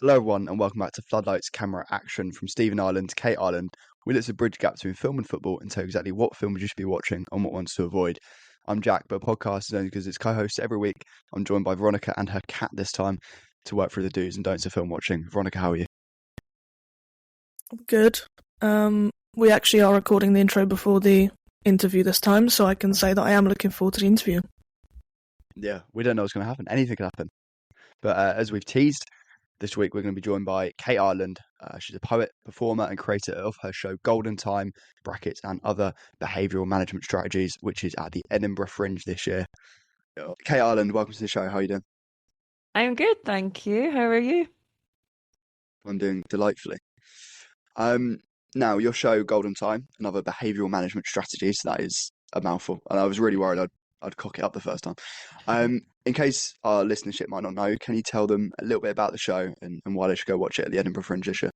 Hello, everyone, and welcome back to Floodlights Camera Action from Stephen Ireland to Kate Ireland. We look at the bridge gap between film and football and tell you exactly what films you should be watching and what ones to avoid. I'm Jack, but a podcast is only because it's co-host every week. I'm joined by Veronica and her cat this time to work through the do's and don'ts of film watching. Veronica, how are you? Good. We actually are recording the intro before the interview this time, so I can say that I am looking forward to the interview. Yeah, we don't know what's going to happen. Anything could happen. But as we've teased, this week we're going to be joined by Kate Ireland. She's a poet, performer, and creator of her show Golden Time (brackets) and Other Behavioural Management Strategies, which is at the Edinburgh Fringe this year. Kate Ireland, welcome to the show. How are you doing? I'm good, thank you. How are you? I'm doing delightfully. Now your show Golden Time and Other Behavioural Management Strategies, that is a mouthful, and I was really worried I'd cock it up the first time. In case our listenership might not know, can you tell them a little bit about the show and why they should go watch it at the Edinburgh Fringe this year?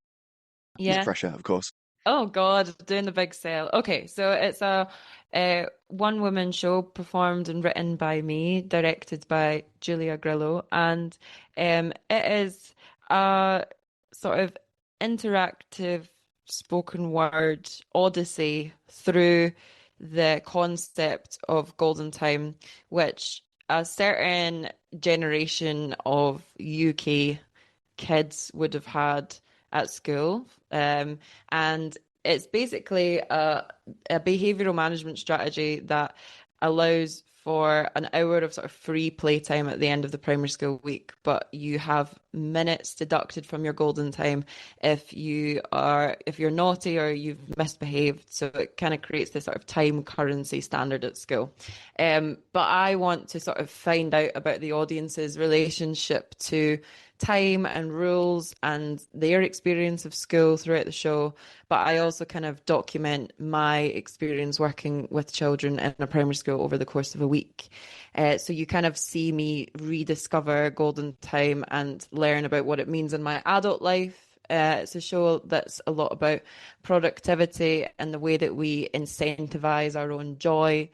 No Yeah. pressure, of course. Oh God, doing the big sale. Okay, so it's a one-woman show performed and written by me, directed by Julia Grillo, and it is a sort of interactive spoken word odyssey through the concept of golden time, which a certain generation of UK kids would have had at school. And it's basically a behavioral management strategy that allows for an hour of sort of free playtime at the end of the primary school week, but you have minutes deducted from your golden time if you're naughty or you've misbehaved. So it kind of creates this sort of time currency standard at school. But I want to sort of find out about the audience's relationship to time and rules and their experience of school throughout the show, but I also kind of document my experience working with children in a primary school over the course of a week. So you kind of see me rediscover golden time and learn about what it means in my adult life. It's a show that's a lot about productivity and the way that we incentivize our own joy,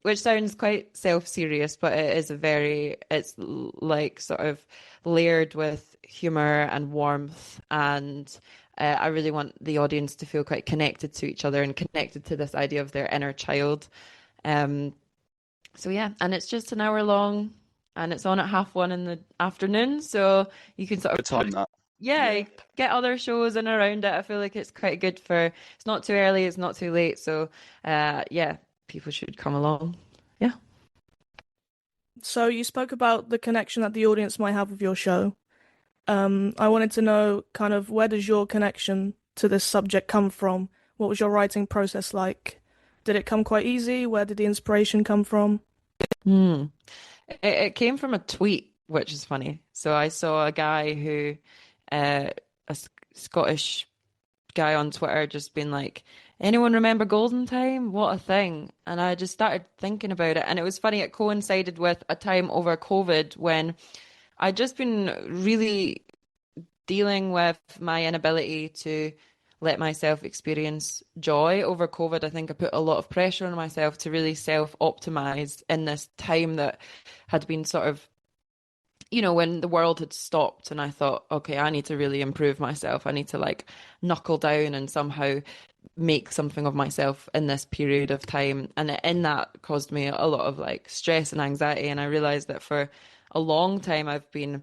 which sounds quite self-serious, but it's like sort of layered with humor and warmth. And I really want the audience to feel quite connected to each other and connected to this idea of their inner child. So yeah, and it's just an hour long and it's on at 1:30 in the afternoon. So you can sort Good of time that. yeah, get other shows in around it. I feel like it's quite good it's not too early, it's not too late. So, yeah, people should come along. Yeah. So you spoke about the connection that the audience might have with your show. I wanted to know kind of where does your connection to this subject come from? What was your writing process like? Did it come quite easy? Where did the inspiration come from? Hmm. It came from a tweet, which is funny. So I saw a guy a Scottish guy on Twitter just being like, anyone remember Golden Time? What a thing. And I just started thinking about it. And it was funny, it coincided with a time over COVID when I'd just been really dealing with my inability to let myself experience joy over COVID. I think I put a lot of pressure on myself to really self-optimize in this time that had been sort of, when the world had stopped and I thought, okay, I need to really improve myself. I need to like knuckle down and somehow make something of myself in this period of time. And in that caused me a lot of like stress and anxiety. And I realized that for a long time I've been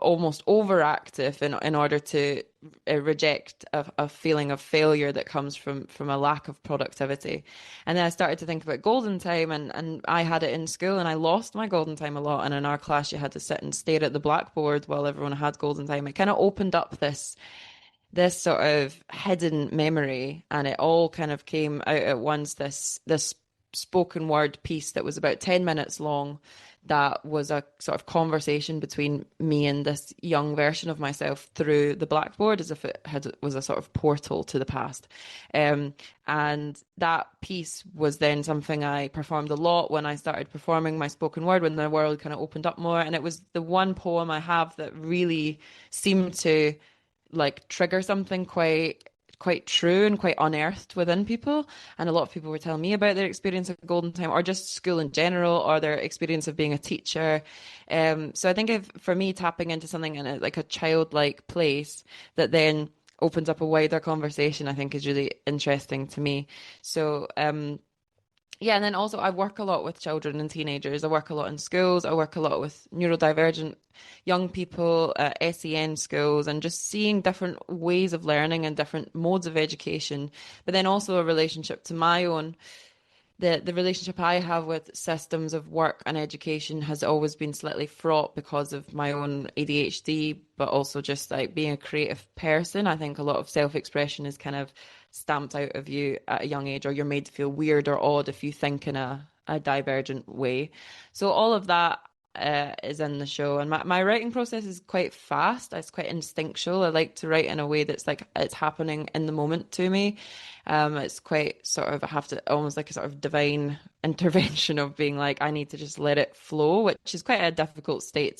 almost overactive in order to reject a feeling of failure that comes from a lack of productivity. And then I started to think about golden time, and I had it in school and I lost my golden time a lot. And in our class you had to sit and stare at the blackboard while everyone had golden time. It kind of opened up this sort of hidden memory, and it all kind of came out at once, this spoken word piece that was about 10 minutes long, that was a sort of conversation between me and this young version of myself through the blackboard, as if was a sort of portal to the past. And that piece was then something I performed a lot when I started performing my spoken word, when the world kind of opened up more. And it was the one poem I have that really seemed to like trigger something quite true and quite unearthed within people. And a lot of people were telling me about their experience of Golden Time, or just school in general, or their experience of being a teacher. So I think for me, tapping into something in like a childlike place that then opens up a wider conversation, I think is really interesting to me. So yeah, and then also I work a lot with children and teenagers. I work a lot in schools. I work a lot with neurodivergent young people, SEN schools, and just seeing different ways of learning and different modes of education. But then also a relationship to my own the relationship I have with systems of work and education has always been slightly fraught because of my own ADHD, but also just like being a creative person. I think a lot of self-expression is kind of stamped out of you at a young age, or you're made to feel weird or odd if you think in a divergent way. So all of that is in the show, and my writing process is quite fast. It's quite instinctual. I like to write in a way that's like it's happening in the moment to me. It's quite sort of I have to almost like a sort of divine intervention of being like I need to just let it flow, which is quite a difficult state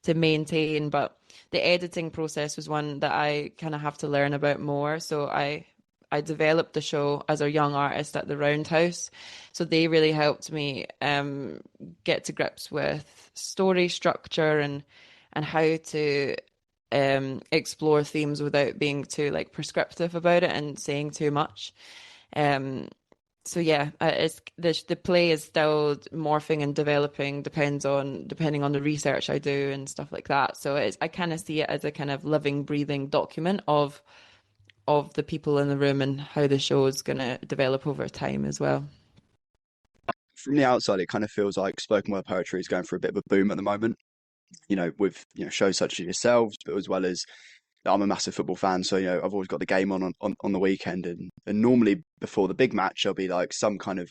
to maintain. But the editing process was one that I kind of have to learn about more. So I developed the show as a young artist at the Roundhouse. So they really helped me get to grips with story structure and how to explore themes without being too like prescriptive about it and saying too much. So yeah, it's the play is still morphing and developing depending on the research I do and stuff like that. So I kind of see it as a kind of living, breathing document of the people in the room and how the show is going to develop over time as well. From the outside, it kind of feels like spoken word poetry is going through a bit of a boom at the moment. With shows such as yourselves, but as well as I'm a massive football fan, so I've always got the game on the weekend, and normally before the big match, there'll be like some kind of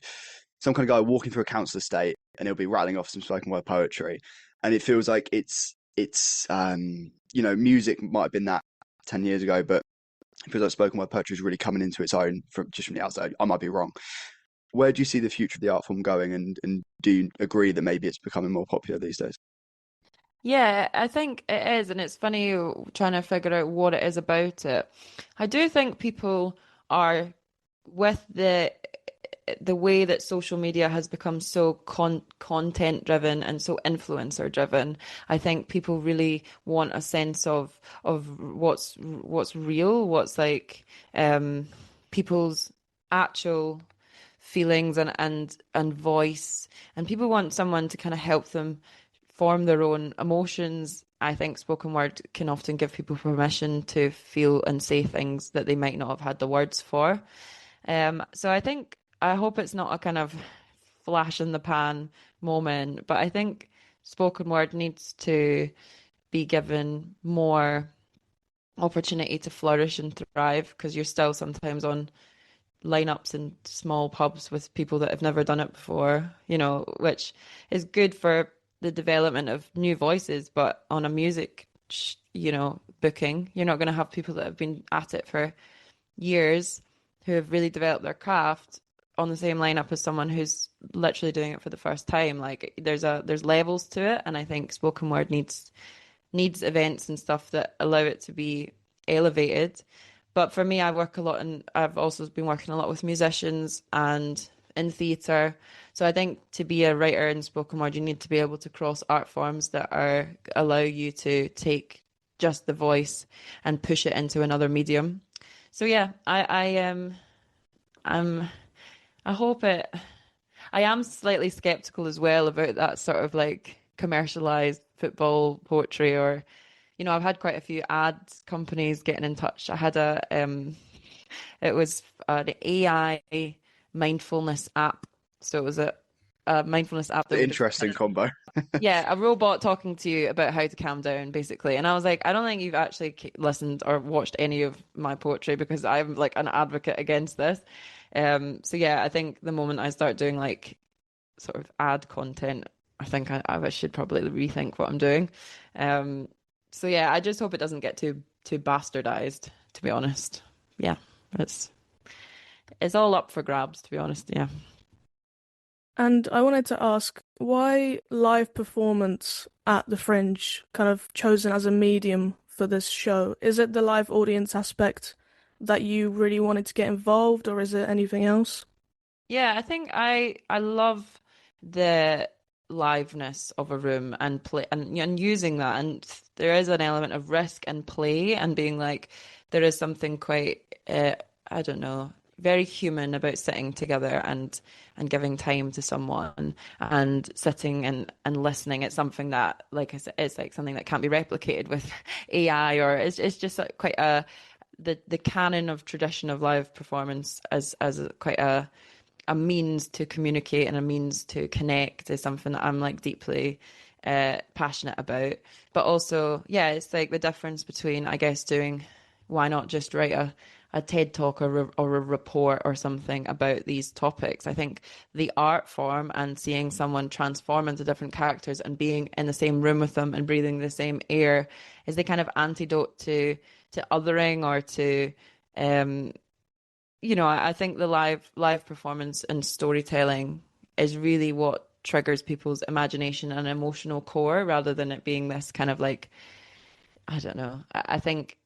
guy walking through a council estate, and he'll be rattling off some spoken word poetry, and it feels like it's music might have been that 10 years ago, but it feels like spoken word poetry is really coming into its own from the outside. I might be wrong. Where do you see the future of the art form going, and do you agree that maybe it's becoming more popular these days? Yeah, I think it is, and it's funny trying to figure out what it is about it. I do think people are with the way that social media has become so content driven and so influencer driven. I think people really want a sense of what's real, what's like people's actual feelings and voice, and people want someone to kind of help them form their own emotions. I think spoken word can often give people permission to feel and say things that they might not have had the words for. So I hope it's not a kind of flash in the pan moment, but I think spoken word needs to be given more opportunity to flourish and thrive, because you're still sometimes on lineups in small pubs with people that have never done it before, which is good for the development of new voices, but on a music, booking, you're not going to have people that have been at it for years who have really developed their craft on the same lineup as someone who's literally doing it for the first time. Like there's levels to it, and I think spoken word needs events and stuff that allow it to be elevated. But for me, I work a lot, and I've also been working a lot with musicians and in theatre. So I think to be a writer in spoken word, you need to be able to cross art forms that allow you to take just the voice and push it into another medium. So yeah, I hope it. I am slightly skeptical as well about that sort of like commercialized football poetry, or I've had quite a few ad companies getting in touch. I had it was an AI mindfulness app. So it was a mindfulness app that would have Interesting combo. yeah, a robot talking to you about how to calm down, basically. And I was like, I don't think you've actually listened or watched any of my poetry, because I'm like an advocate against this. So yeah, I think the moment I start doing like sort of ad content, I think I should probably rethink what I'm doing. So yeah, I just hope it doesn't get too bastardized, to be honest. Yeah, it's all up for grabs, to be honest. Yeah. And I wanted to ask, why live performance at the Fringe kind of chosen as a medium for this show? Is it the live audience aspect that you really wanted to get involved, or is it anything else? Yeah, I think I love the liveness of a room and play and using that, and there is an element of risk and play and being like there is something quite I don't know, very human about sitting together and giving time to someone and sitting and listening. It's something that, like I said, it's like something that can't be replicated with AI, or it's just like quite a the canon of tradition of live performance as quite a means to communicate and a means to connect is something that I'm like deeply passionate about. But also, yeah, it's like the difference between, I guess, doing, why not just write a TED talk or a report or something about these topics. I think the art form and seeing someone transform into different characters and being in the same room with them and breathing the same air is the kind of antidote to othering or to I think the live performance and storytelling is really what triggers people's imagination and emotional core rather than it being this kind of like, I don't know. I think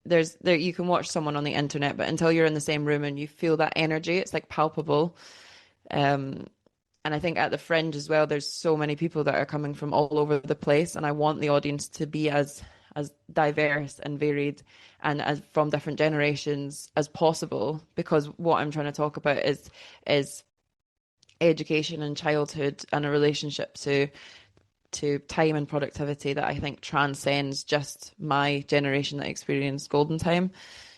there you can watch someone on the internet, but until you're in the same room and you feel that energy, it's like palpable. Um, and I think at the Fringe as well, there's so many people that are coming from all over the place, and I want the audience to be as diverse and varied and as from different generations as possible, because what I'm trying to talk about is education and childhood and a relationship to time and productivity that I think transcends just my generation that experienced golden time.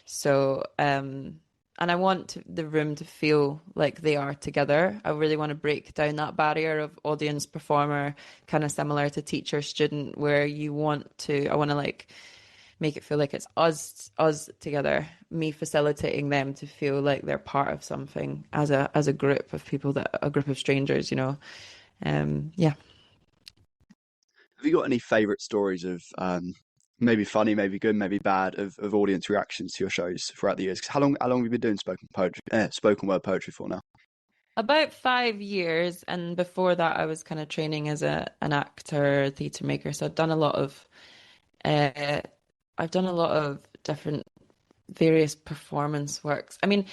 So, and I want the room to feel like they are together. I really want to break down that barrier of audience performer, kind of similar to teacher student, where I want to like make it feel like it's us together, me facilitating them to feel like they're part of something as a group of people, that a group of strangers, yeah. Have you got any favourite stories of maybe funny, maybe good, maybe bad of audience reactions to your shows throughout the years? 'Cause how long have you been doing spoken word poetry for now? About 5 years, and before that, I was kind of training as an actor, theatre maker. So uh, I've done a lot of different various performance works. I mean,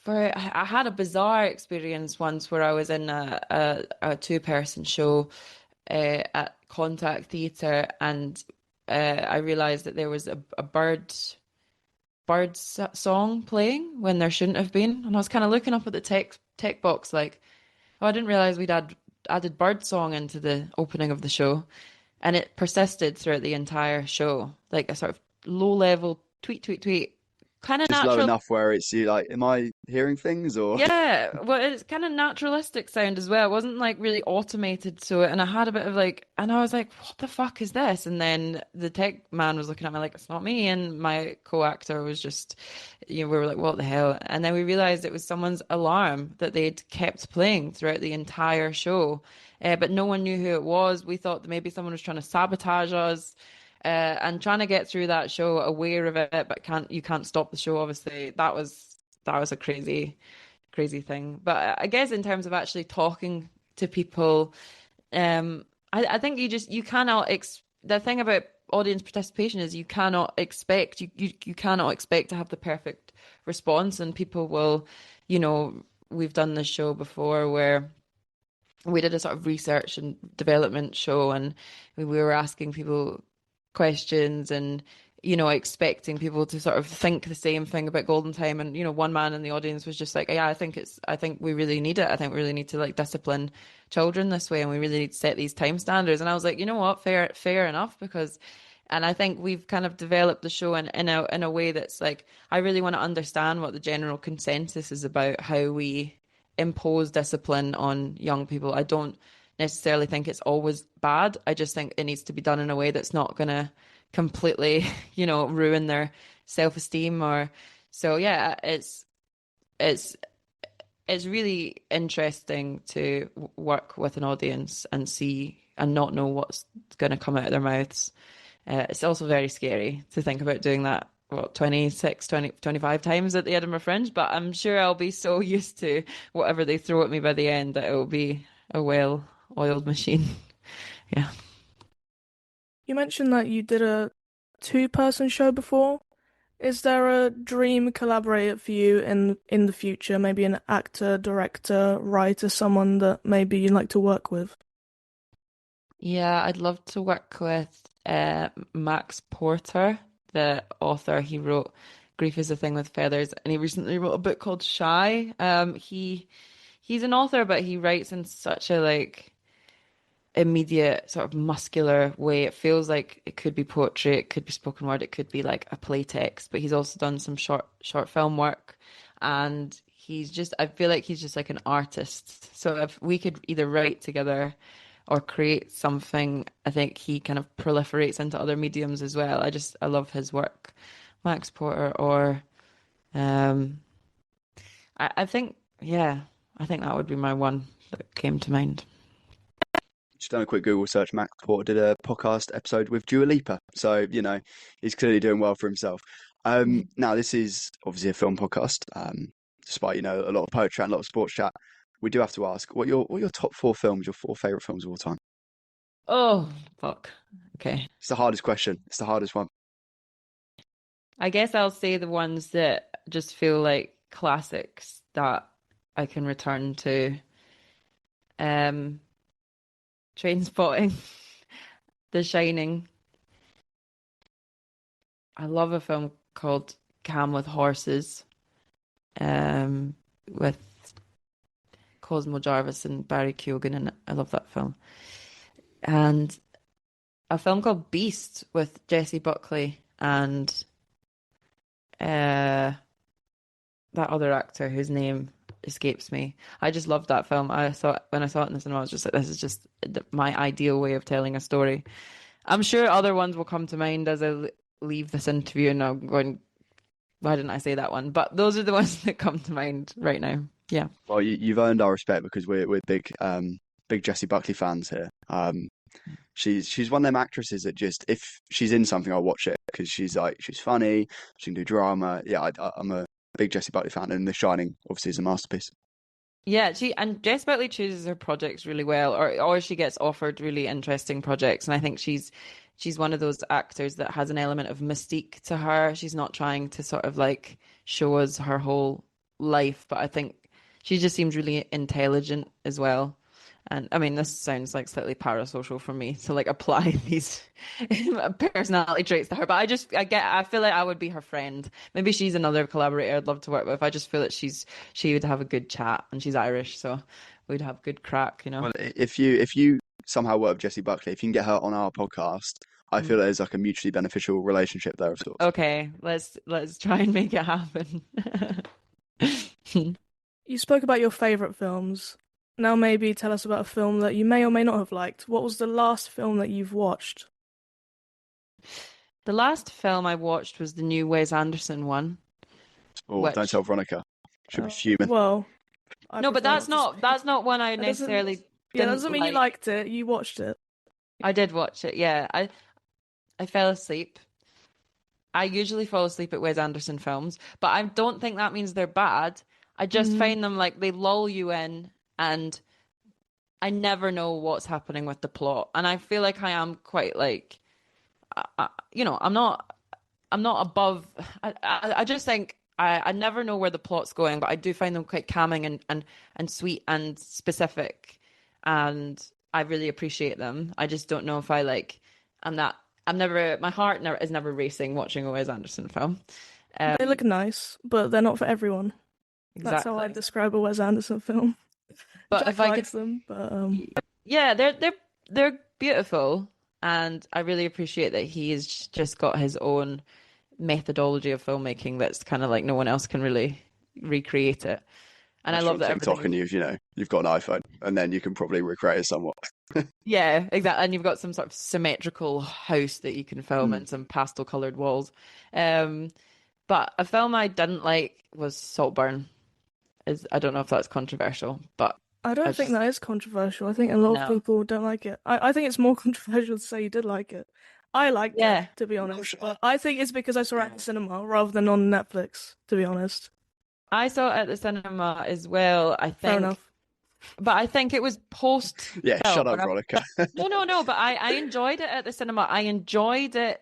I had a bizarre experience once where I was in a two-person show at Contact Theatre, and I realized that there was a song playing when there shouldn't have been, and I was kind of looking up at the tech box like, oh, I didn't realize we'd added bird song into the opening of the show, and it persisted throughout the entire show, like a sort of low level tweet tweet tweet, kind of Just low natural. enough where it's you like, am I hearing things or Yeah, well, it's kind of naturalistic sound as well. It wasn't like really automated, so and I had a bit of like, and I was like, "What the fuck is this?" And then the tech man was looking at me like, "It's not me," and my co-actor was just, we were like, "What the hell?" And then we realized it was someone's alarm that they'd kept playing throughout the entire show, but no one knew who it was. We thought that maybe someone was trying to sabotage us. And trying to get through that show aware of it, but you can't stop the show. Obviously, that was a crazy thing. But I guess in terms of actually talking to people, I think you cannot the thing about audience participation is you cannot expect you cannot expect to have the perfect response, and people will, we've done this show before where we did a sort of research and development show, and we were asking people questions and expecting people to sort of think the same thing about golden time, and one man in the audience was just like, yeah, I think we really need it. I think we really need to like discipline children this way, and we really need to set these time standards. And I was like, you know what, fair enough, because and I think we've kind of developed the show in a way that's like, I really want to understand what the general consensus is about how we impose discipline on young people. I don't necessarily think it's always bad. I just think it needs to be done in a way that's not going to completely, ruin their self-esteem or so. Yeah, it's it's really interesting to work with an audience and see and not know what's going to come out of their mouths. It's also very scary to think about doing that, what, 26, 20, 25 times at the Edinburgh Fringe, but I'm sure I'll be so used to whatever they throw at me by the end that it will be a well-oiled machine. Yeah. You mentioned that you did a two-person show before. Is there a dream collaborator for you in the future? Maybe an actor, director, writer, someone that maybe you'd like to work with? Yeah, I'd love to work with Max Porter, the author. He wrote Grief is a Thing with Feathers, and he recently wrote a book called Shy. He's an author, but he writes in such a like immediate sort of muscular way. It feels like it could be poetry, it could be spoken word, it could be like a play text, but he's also done some short film work, and I feel like he's just like an artist. So if we could either write together or create something, I think he kind of proliferates into other mediums as well. I love his work. Max Porter or um I think yeah, I think that would be my one that came to mind. Just done a quick Google search. Max Porter did a podcast episode with Dua Lipa, so he's clearly doing well for himself. Now this is obviously a film podcast. Despite a lot of poetry and a lot of sports chat, we do have to ask what are your top four films, your four favorite films of all time. Oh, fuck. Okay. It's the hardest question. It's the hardest one. I guess I'll say the ones that just feel like classics that I can return to. Um, Trainspotting, The Shining. I love a film called Cam with Horses, with Cosmo Jarvis and Barry Keoghan in it. I love that film. And a film called Beast with Jessie Buckley and that other actor whose name escapes me. I just loved that film. When I saw it in the cinema, I was just like, this is just my ideal way of telling a story. I'm sure other ones will come to mind as I leave this interview, and I'm going, why didn't I say that one? But those are the ones that come to mind right now. Yeah. Well, you've earned our respect because we're big Jessie Buckley fans here. She's one of them actresses that just, if she's in something, I'll watch it because she's funny, she can do drama. Yeah, I'm a big Jessie Buckley fan, and The Shining obviously is a masterpiece. Yeah, Jess Buckley chooses her projects really well, or she gets offered really interesting projects, and I think she's one of those actors that has an element of mystique to her. She's not trying to sort of like show us her whole life, but I think she just seems really intelligent as well. And I mean, this sounds like slightly parasocial for me to like apply these personality traits to her, but I feel like I would be her friend. Maybe she's another collaborator I'd love to work with. I just feel that she would have a good chat, and she's Irish, so we'd have good crack. Well, if you somehow work with Jessie Buckley, if you can get her on our podcast, I feel there's like a mutually beneficial relationship there of sorts. Okay, let's try and make it happen. You spoke about your favorite films. Now maybe tell us about a film that you may or may not have liked. What was the last film that you've watched? The last film I watched was the new Wes Anderson one. Oh, don't tell Veronica. She'll be fuming. Well, I No, but prefer that's not to that's not one I That doesn't- necessarily Yeah, that didn't doesn't mean you like. liked it. You watched it. I did watch it, yeah. I fell asleep. I usually fall asleep at Wes Anderson films, but I don't think that means they're bad. I just find them like they lull you in, and I never know what's happening with the plot. And I feel like I am quite like, I'm not above. I just think I never know where the plot's going, but I do find them quite calming and sweet and specific, and I really appreciate them. I just don't know if I like. My heart is never racing watching a Wes Anderson film. They look nice, but they're not for everyone. That's how I Exactly. describe a Wes Anderson film. But Jack if I could, likes them, but yeah, they're beautiful, and I really appreciate that he's just got his own methodology of filmmaking that's kind of like no one else can really recreate it. And I love that TikTok, everything. and you've got an iPhone, and then you can probably recreate it somewhat. Yeah, exactly. And you've got some sort of symmetrical house that you can film and some pastel colored walls. But a film I didn't like was Saltburn. I don't know if that's controversial, but I don't think that is controversial. I think a lot of No. people don't like it. I think it's more controversial to say you did like it. I liked Yeah. it, to be honest. But I think it's because I saw it at the cinema rather than on Netflix, to be honest. I saw it at the cinema as well, I Fair think. enough. But I think it was post. Yeah, well, shut up, when I- Veronica. No, but I enjoyed it at the cinema. I enjoyed it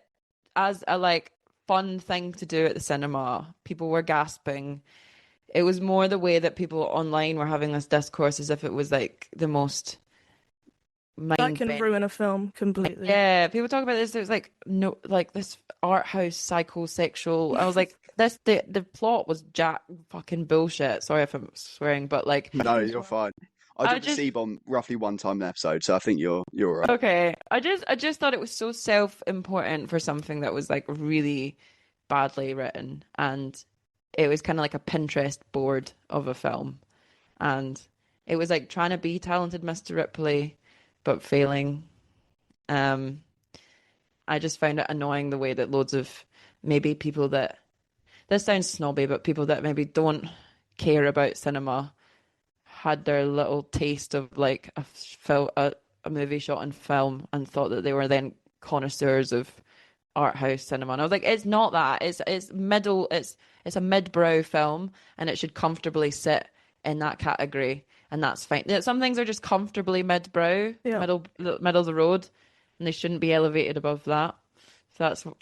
as a like fun thing to do at the cinema. People were gasping. It was more the way that people online were having this discourse as if it was like the most That can mind-bending. ruin a film completely. Yeah, people talk about this. It was like no, like this art house psychosexual. I was like, the plot was jack fucking bullshit. Sorry if I'm swearing, but like, No, you're fine. I I drop the just C-bomb roughly one time an episode, so I think you're all right. okay. I just thought it was so self-important for something that was like really badly written, and it was kind of like a Pinterest board of a film, and it was like trying to be talented Mr. Ripley, but failing. Um, I just found it annoying the way that loads of maybe people that this sounds snobby, but people that maybe don't care about cinema had their little taste of like a movie shot in film and thought that they were then connoisseurs of art house cinema. And I was like, it's not that. It's middle. It's a mid-brow film, and it should comfortably sit in that category, and that's fine. Some things are just comfortably mid-brow, Yeah. middle of the road, and they shouldn't be elevated above that. So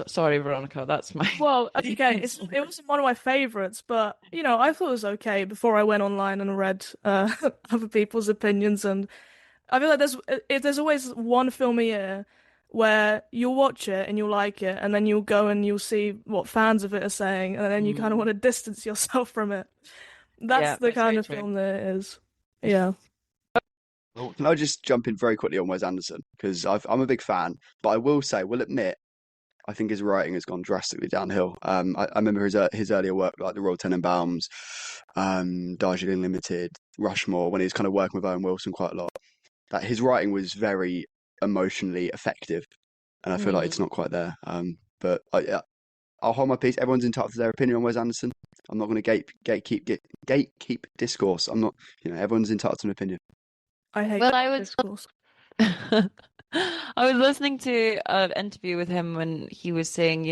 sorry, Veronica. That's my Well, okay, it wasn't one of my favorites, but I thought it was okay before I went online and read other people's opinions, and I feel like there's always one film a year where you'll watch it and you'll like it, and then you'll go and you'll see what fans of it are saying, and then you kind of want to distance yourself from it. That's yeah, the that's kind very of true. film that it is. Yeah. Well, can I just jump in very quickly on Wes Anderson? Because I'm a big will admit, I think his writing has gone drastically downhill. I remember his earlier work, like the Royal Tenenbaums, Darjeeling Limited, Rushmore, when he was kind of working with Owen Wilson quite a lot. That his writing was very emotionally effective, and I feel like it's not quite there. But yeah, I'll hold my peace. Everyone's entitled to their opinion on Wes Anderson. I'm not going to gatekeep discourse. I'm not, everyone's entitled to an opinion. I hate Well, that discourse. I was listening to an interview with him when he was saying,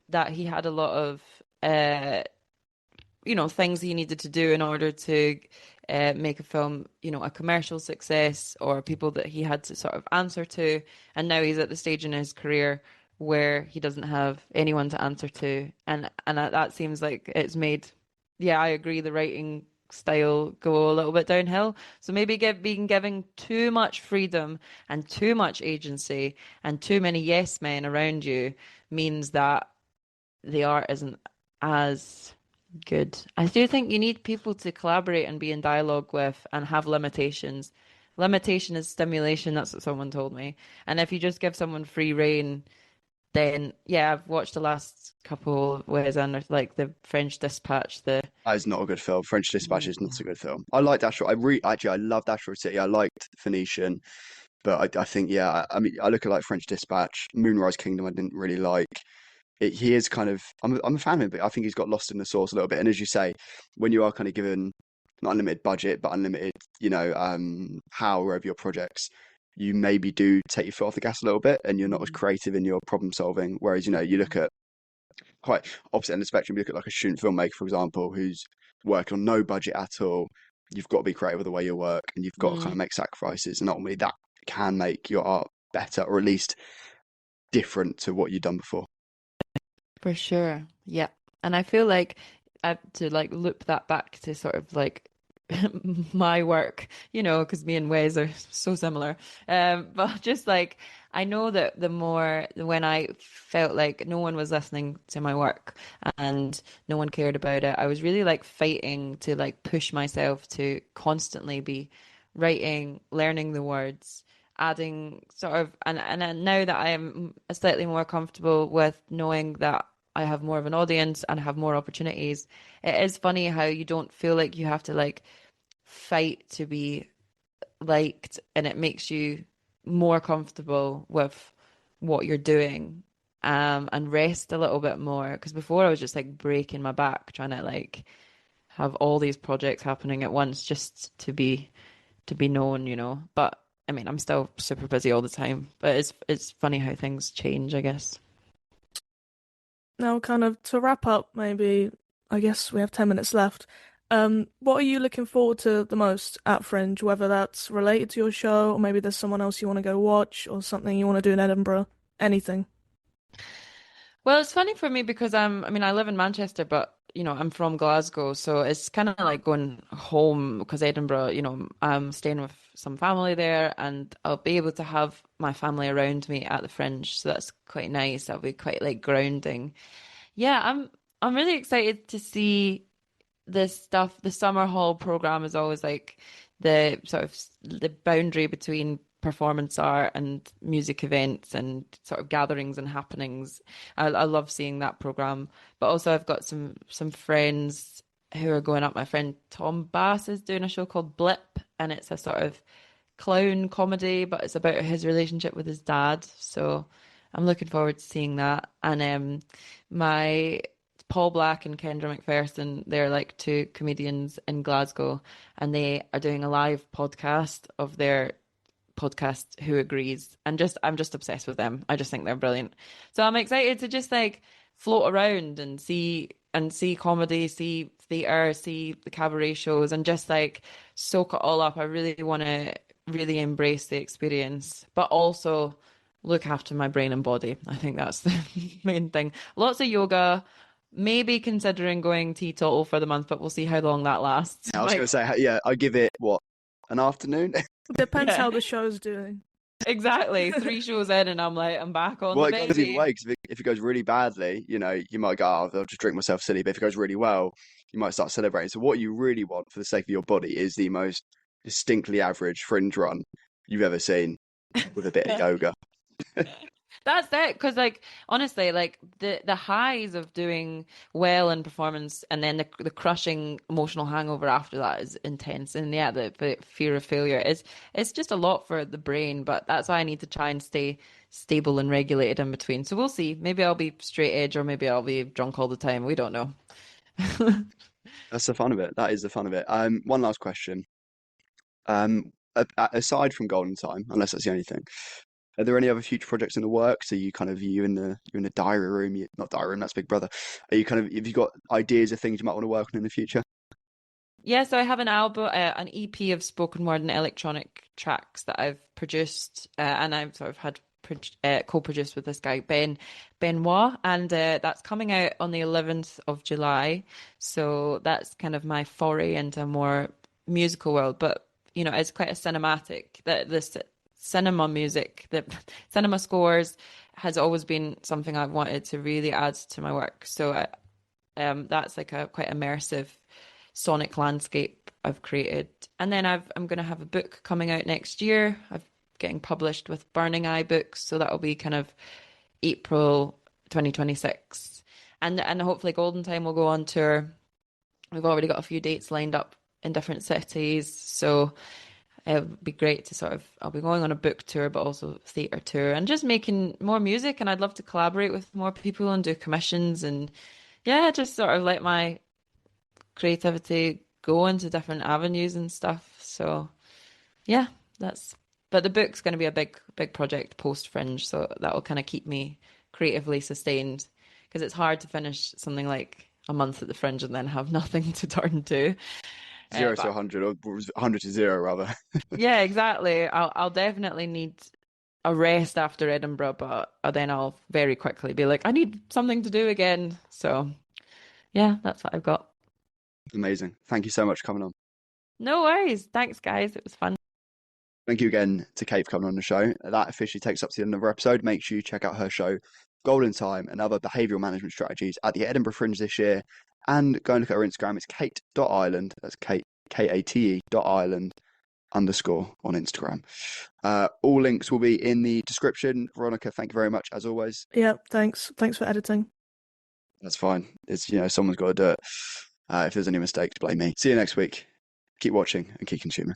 that he had a lot of, things he needed to do in order to make a film, a commercial success, or people that he had to sort of answer to. And now he's at the stage in his career where he doesn't have anyone to answer to. And that seems like it's made, yeah, I agree, the writing style go a little bit downhill. So maybe being giving too much freedom and too much agency and too many yes men around you means that the art isn't as good. I do think you need people to collaborate and be in dialogue with and have limitations. Limitation is stimulation, that's what someone told me. And if you just give someone free rein, then yeah, I've watched the last couple of Wes Anderson, like the French Dispatch, the That is not a good film. French Dispatch is not a good film. I liked Asteroid. I loved Asteroid City. I liked Phoenician, but I think yeah. I mean, I look at like French Dispatch, Moonrise Kingdom. I didn't really like. He is kind of. I'm a fan of him, but I think he's got lost in the sauce a little bit. And as you say, when you are kind of given not unlimited budget, but unlimited, power over your projects, you maybe do take your foot off the gas a little bit, and you're not as creative in your problem solving. Whereas you look at quite opposite end of the spectrum. You look at like a student filmmaker, for example, who's working on no budget at all. You've got to be creative with the way you work, and you've got to kind of make sacrifices, and ultimately that can make your art better, or at least different to what you've done before. for sure. Yeah. And I feel like I have to like loop that back to sort of like my work, because me and Wes are so similar. But just like I know that when I felt like no one was listening to my work and no one cared about it, I was really like fighting to like push myself to constantly be writing, learning the words, adding sort of, and then now that I am slightly more comfortable with knowing that I have more of an audience and have more opportunities, it is funny how you don't feel like you have to like fight to be liked, and it makes you more comfortable with what you're doing, and rest a little bit more, because before I was just like breaking my back trying to like have all these projects happening at once just to be known. But I mean, I'm still super busy all the time, but it's funny how things change, I guess. Now, kind of to wrap up, maybe I guess we have 10 minutes left. What are you looking forward to the most at Fringe, whether that's related to your show or maybe there's someone else you want to go watch or something you want to do in Edinburgh? Anything. Well, it's funny for me because I mean, I live in Manchester, but I'm from Glasgow, so it's kind of like going home because Edinburgh, I'm staying with some family there, and I'll be able to have my family around me at the Fringe, so that's quite nice. That'll be quite like grounding. Yeah, I'm really excited to see this stuff. The summer hall program is always like the sort of the boundary between performance art and music events and sort of gatherings and happenings. I love seeing that program. But also I've got some friends who are going up. My friend Tom Bass is doing a show called Blip, and it's a sort of clown comedy, but it's about his relationship with his dad. So I'm looking forward to seeing that. And my Paul Black and Kendra McPherson, they're like two comedians in Glasgow, and they are doing a live podcast of their podcast Who Agrees, and just I'm just obsessed with them. I just think they're brilliant. So I'm excited to just like float around and see comedy, see theater, see the cabaret shows, and just like soak it all up. I really want to really embrace the experience, but also look after my brain and body. I think that's the main thing. Lots of yoga, maybe considering going teetotal for the month, but we'll see how long that lasts. Yeah, I was going to say, yeah, I give it what, an afternoon? Depends Yeah, how the show's doing. exactly. Three shows in, and I'm like, I'm back on Well, the it goes either way, menu. because if it goes really badly, you might go, oh, I'll just drink myself silly. But if it goes really well, you might start celebrating. So what you really want for the sake of your body is the most distinctly average fringe run you've ever seen with a bit of yoga. That's it, because like honestly, like the highs of doing well in performance, and then the crushing emotional hangover after that is intense. And yeah, the fear of failure is it's just a lot for the brain. But that's why I need to try and stay stable and regulated in between. So we'll see. Maybe I'll be straight edge, or maybe I'll be drunk all the time. We don't know. That's the fun of it. That is the fun of it. One last question. Aside from Golden Time, unless that's the only thing, are there any other future projects in the works? Are you kind of you're in the diary room? Not diary room, that's Big Brother. Are you kind of have you got ideas of things you might want to work on in the future? Yeah, so I have an album, an EP of spoken word and electronic tracks that I've produced, and I've sort of had co-produced with this guy Benoit, and that's coming out on the 11th of July. So that's kind of my foray into a more musical world, but it's quite a cinematic. That this cinema music, the cinema scores, has always been something I've wanted to really add to my work. So that's like a quite immersive sonic landscape I've created. And then I'm going to have a book coming out next year. I'm getting published with Burning Eye Books, so that'll be kind of April 2026. And hopefully Golden Time will go on tour. We've already got a few dates lined up in different cities, so it would be great to I'll be going on a book tour, but also theatre tour, and just making more music. And I'd love to collaborate with more people and do commissions, and yeah, just sort of let my creativity go into different avenues and stuff. So yeah, but the book's going to be a big project post Fringe, so that will kind of keep me creatively sustained, because it's hard to finish something like a month at the Fringe and then have nothing to turn to. Zero to But 100, or 100 to zero, rather. yeah, exactly. I'll definitely need a rest after Edinburgh, but then I'll very quickly be like, I need something to do again. So yeah, that's what I've got. Amazing. Thank you so much for coming on. No worries. Thanks, guys. It was fun. Thank you again to Kate for coming on the show. That officially takes up to the end of our episode. Make sure you check out her show, Golden Time, and Other Behavioural Management Strategies at the Edinburgh Fringe this year. And go and look at her Instagram. It's kate.ireland. That's Kate, Kate.ireland _ on Instagram. All links will be in the description. Veronica, thank you very much, as always. Yeah, thanks. Thanks for editing. That's fine. It's, someone's got to do it. If there's any mistakes, blame me. See you next week. Keep watching and keep consuming.